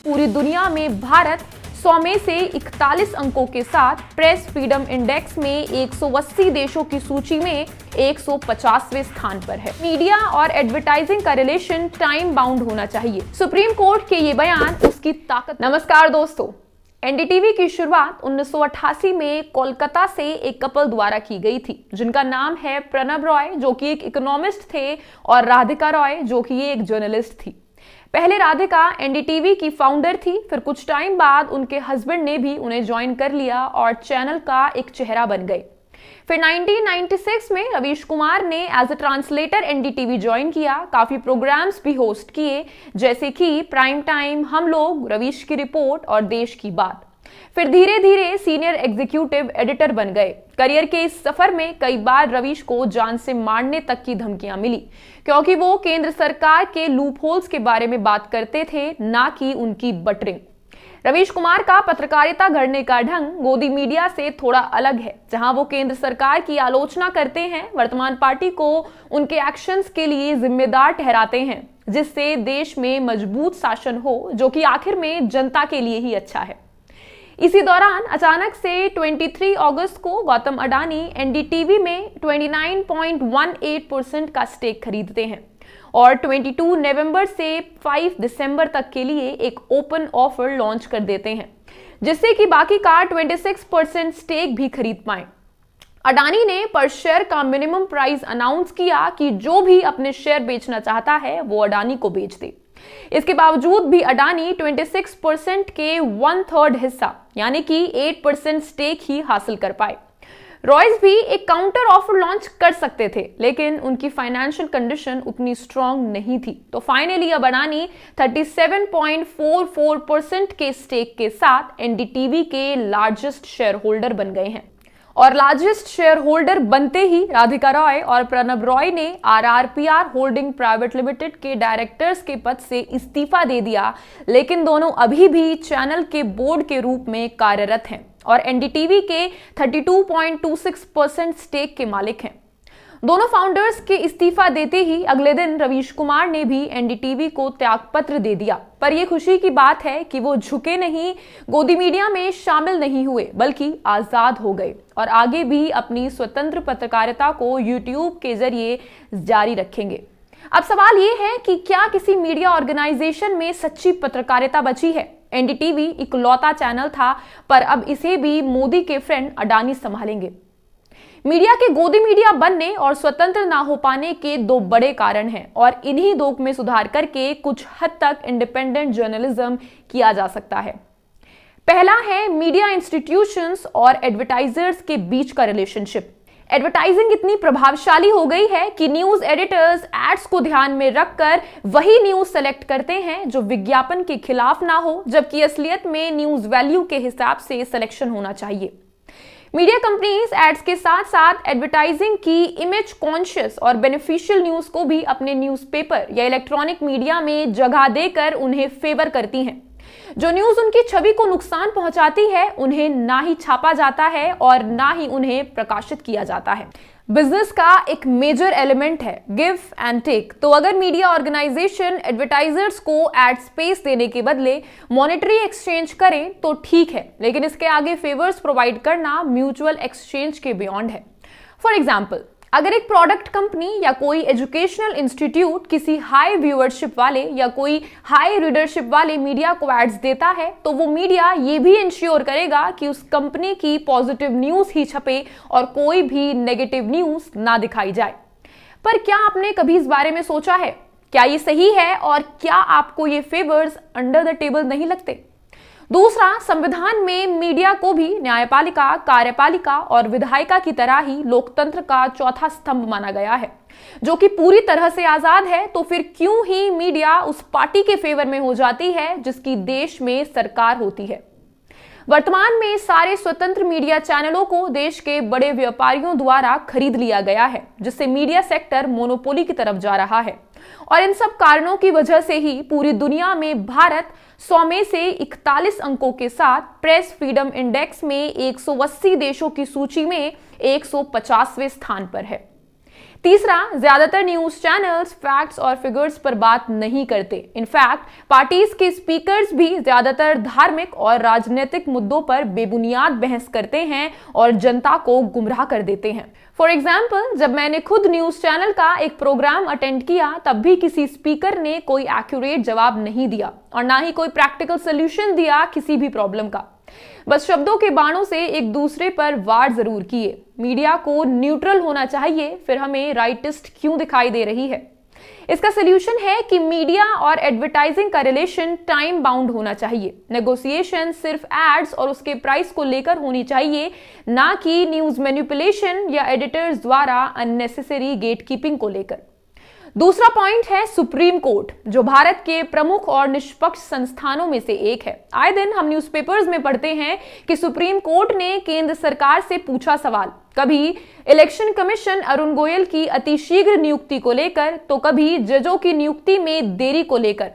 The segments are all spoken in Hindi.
पूरी दुनिया में भारत 100 में से 41 अंकों के साथ प्रेस फ्रीडम इंडेक्स में 180 देशों की सूची में 150वें स्थान पर है। मीडिया और एडवर्टाइजिंग का रिलेशन टाइम बाउंड होना चाहिए। सुप्रीम कोर्ट के ये बयान उसकी ताकत। नमस्कार दोस्तों, एनडीटीवी की शुरुआत 1988 में कोलकाता से एक कपल द्वारा की गई थी, जिनका नाम है प्रणब रॉय, जो कि एक इकोनॉमिस्ट थे, और राधिका रॉय, जो कि एक जर्नलिस्ट थी। पहले राधिका एनडीटीवी की फाउंडर थी, फिर कुछ टाइम बाद उनके हस्बैंड ने भी उन्हें ज्वाइन कर लिया और चैनल का एक चेहरा बन गए। फिर 1996 में रवीश कुमार ने as a translator NDTV join किया। काफी प्रोग्राम्स भी होस्ट किए, जैसे कि प्राइम टाइम, हम लोग, रवीश की रिपोर्ट और देश की बात। फिर धीरे धीरे सीनियर एग्जीक्यूटिव एडिटर बन गए। करियर के इस सफर में कई बार रवीश को जान से मारने तक की धमकियां मिली, क्योंकि वो केंद्र सरकार के लूपहोल्स के बारे में बात करते थे, ना कि उनकी बटरिंग। रवीश कुमार का पत्रकारिता गढ़ने का ढंग गोदी मीडिया से थोड़ा अलग है, जहां वो केंद्र सरकार की आलोचना करते हैं, वर्तमान पार्टी को उनके एक्शंस के लिए जिम्मेदार ठहराते हैं, जिससे देश में मजबूत शासन हो, जो कि आखिर में जनता के लिए ही अच्छा है। इसी दौरान अचानक से 23 अगस्त को गौतम अडानी एनडीटीवी में 29.18% का स्टेक खरीदते हैं और 22 नवंबर से 5 दिसंबर तक के लिए एक ओपन ऑफर लॉन्च कर देते हैं, जिससे कि बाकी का 26% स्टेक भी खरीद पाएं। अडानी ने पर शेयर का मिनिमम प्राइस अनाउंस किया कि जो भी अपने शेयर बेचना चाहता है वो अडानी को बेच दे। इसके बावजूद भी अडानी 26% के 1/3 हिस्सा यानी कि 8% स्टेक ही हासिल कर पाए। रॉयस भी एक काउंटर ऑफर लॉन्च कर सकते थे, लेकिन उनकी फाइनेंशियल कंडीशन उतनी स्ट्रांग नहीं थी, तो फाइनली अब अडानी 37.44% के स्टेक के साथ एनडीटीवी के लार्जेस्ट शेयर होल्डर बन गए हैं। और लार्जेस्ट शेयर होल्डर बनते ही राधिका रॉय और प्रणब रॉय ने आरआरपीआर होल्डिंग प्राइवेट लिमिटेड के डायरेक्टर्स के पद से इस्तीफा दे दिया, लेकिन दोनों अभी भी चैनल के बोर्ड के रूप में कार्यरत हैं और एनडीटीवी के 32.26% स्टेक के मालिक हैं। दोनों फाउंडर्स के इस्तीफा देते ही अगले दिन रवीश कुमार ने भी एनडीटीवी को त्यागपत्र दे दिया। पर यह खुशी की बात है कि वो झुके नहीं, गोदी मीडिया में शामिल नहीं हुए, बल्कि आजाद हो गए और आगे भी अपनी स्वतंत्र पत्रकारिता को यूट्यूब के जरिए जारी रखेंगे। अब सवाल ये है कि क्या किसी मीडिया ऑर्गेनाइजेशन में सच्ची पत्रकारिता बची है? एनडीटीवी इकलौता चैनल था, पर अब इसे भी मोदी के फ्रेंड अडानी संभालेंगे। मीडिया के गोदी मीडिया बनने और स्वतंत्र ना हो पाने के दो बड़े कारण हैं, और इन्हीं दो में सुधार करके कुछ हद तक इंडिपेंडेंट जर्नलिज्म किया जा सकता है। पहला है मीडिया इंस्टीट्यूशंस और एडवर्टाइजर्स के बीच का रिलेशनशिप। एडवर्टाइजिंग इतनी प्रभावशाली हो गई है कि न्यूज एडिटर्स एड्स को ध्यान में रखकर वही न्यूज सेलेक्ट करते हैं जो विज्ञापन के खिलाफ ना हो, जबकि असलियत में न्यूज वैल्यू के हिसाब से सिलेक्शन होना चाहिए। मीडिया कंपनीज एड्स के साथ साथ एडवर्टाइजिंग की इमेज कॉन्शियस और बेनिफिशियल न्यूज को भी अपने न्यूज़पेपर या इलेक्ट्रॉनिक मीडिया में जगह देकर उन्हें फेवर करती हैं। जो न्यूज उनकी छवि को नुकसान पहुंचाती है, उन्हें ना ही छापा जाता है और ना ही उन्हें प्रकाशित किया जाता है। बिजनेस का एक मेजर एलिमेंट है गिव एंड टेक। तो अगर मीडिया ऑर्गेनाइजेशन एडवर्टाइजर्स को एड स्पेस देने के बदले मॉनेटरी एक्सचेंज करें तो ठीक है, लेकिन इसके आगे फेवर्स प्रोवाइड करना म्यूचुअल एक्सचेंज के बियॉन्ड है। फॉर एग्जाम्पल, अगर एक प्रोडक्ट कंपनी या कोई एजुकेशनल इंस्टीट्यूट किसी हाई व्यूअरशिप वाले या कोई हाई रीडरशिप वाले मीडिया को एड्स देता है, तो वो मीडिया ये भी इंश्योर करेगा कि उस कंपनी की पॉजिटिव न्यूज ही छपे और कोई भी नेगेटिव न्यूज ना दिखाई जाए। पर क्या आपने कभी इस बारे में सोचा है? क्या ये सही है और क्या आपको ये फेवर्स अंडर द टेबल नहीं लगते? दूसरा, संविधान में मीडिया को भी न्यायपालिका, कार्यपालिका और विधायिका की तरह ही लोकतंत्र का चौथा स्तंभ माना गया है, जो कि पूरी तरह से आजाद है। तो फिर क्यों ही मीडिया उस पार्टी के फेवर में हो जाती है जिसकी देश में सरकार होती है? वर्तमान में सारे स्वतंत्र मीडिया चैनलों को देश के बड़े व्यापारियों द्वारा खरीद लिया गया है, जिससे मीडिया सेक्टर मोनोपोली की तरफ जा रहा है। और इन सब कारणों की वजह से ही पूरी दुनिया में भारत 100 में से 41 अंकों के साथ प्रेस फ्रीडम इंडेक्स में 180 देशों की सूची में 150वें स्थान पर है। तीसरा, ज्यादातर न्यूज चैनल्स फैक्ट्स और फिगर्स पर बात नहीं करते। इनफैक्ट पार्टीज के स्पीकर्स भी ज्यादातर धार्मिक और राजनीतिक मुद्दों पर बेबुनियाद बहस करते हैं और जनता को गुमराह कर देते हैं। फॉर एग्जाम्पल, जब मैंने खुद न्यूज चैनल का एक प्रोग्राम अटेंड किया, तब भी किसी स्पीकर ने कोई एक्यूरेट जवाब नहीं दिया और ना ही कोई प्रैक्टिकल सोल्यूशन दिया किसी भी प्रॉब्लम का। बस शब्दों के बाणों से एक दूसरे पर वार जरूर किए। मीडिया को न्यूट्रल होना चाहिए, फिर हमें राइटिस्ट क्यों दिखाई दे रही है? इसका सलूशन है कि मीडिया और एडवर्टाइजिंग का रिलेशन टाइम बाउंड होना चाहिए। नेगोशिएशन सिर्फ एड्स और उसके प्राइस को लेकर होनी चाहिए, ना कि न्यूज मैनिपुलेशन या एडिटर्स द्वारा अननेसेसरी गेटकीपिंग को लेकर। दूसरा पॉइंट है सुप्रीम कोर्ट, जो भारत के प्रमुख और निष्पक्ष संस्थानों में से एक है। आए दिन हम न्यूज़पेपर्स में पढ़ते हैं कि सुप्रीम कोर्ट ने केंद्र सरकार से पूछा सवाल, कभी इलेक्शन कमीशन अरुण गोयल की अतिशीघ्र नियुक्ति को लेकर, तो कभी जजों की नियुक्ति में देरी को लेकर,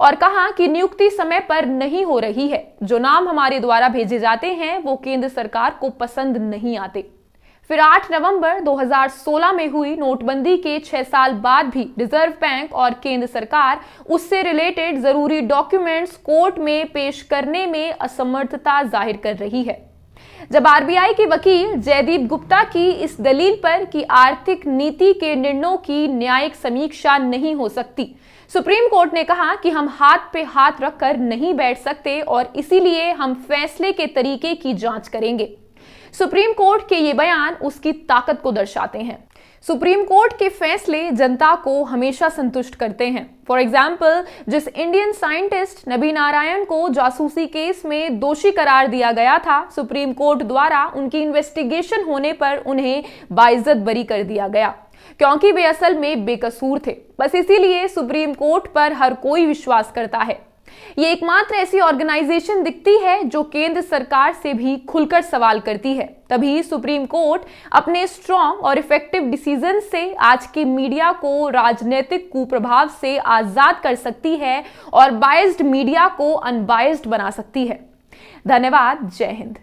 और कहा कि नियुक्ति समय पर नहीं हो रही है। जो नाम हमारे द्वारा भेजे जाते हैं वो केंद्र सरकार को पसंद नहीं आते। फिर 8 नवंबर 2016 में हुई नोटबंदी के 6 साल बाद भी रिजर्व बैंक और केंद्र सरकार उससे रिलेटेड जरूरी डॉक्यूमेंट्स कोर्ट में पेश करने में असमर्थता जाहिर कर रही है। जब आरबीआई के वकील जयदीप गुप्ता की इस दलील पर कि आर्थिक नीति के निर्णयों की न्यायिक समीक्षा नहीं हो सकती, सुप्रीम कोर्ट ने कहा कि हम हाथ पे हाथ रखकर नहीं बैठ सकते और इसीलिए हम फैसले के तरीके की जांच करेंगे। सुप्रीम कोर्ट के ये बयान उसकी ताकत को दर्शाते हैं। सुप्रीम कोर्ट के फैसले जनता को हमेशा संतुष्ट करते हैं। फॉर एग्जाम्पल, जिस इंडियन साइंटिस्ट नबी नारायण को जासूसी केस में दोषी करार दिया गया था, सुप्रीम कोर्ट द्वारा उनकी इन्वेस्टिगेशन होने पर उन्हें बाइज्जत बरी कर दिया गया, क्योंकि वे असल में बेकसूर थे। बस इसीलिए सुप्रीम कोर्ट पर हर कोई विश्वास करता है। ये एकमात्र ऐसी ऑर्गेनाइजेशन दिखती है जो केंद्र सरकार से भी खुलकर सवाल करती है। तभी सुप्रीम कोर्ट अपने स्ट्रॉन्ग और इफेक्टिव डिसीजन से आज की मीडिया को राजनीतिक कुप्रभाव से आजाद कर सकती है और बायस्ड मीडिया को अनबायस्ड बना सकती है। धन्यवाद। जय हिंद।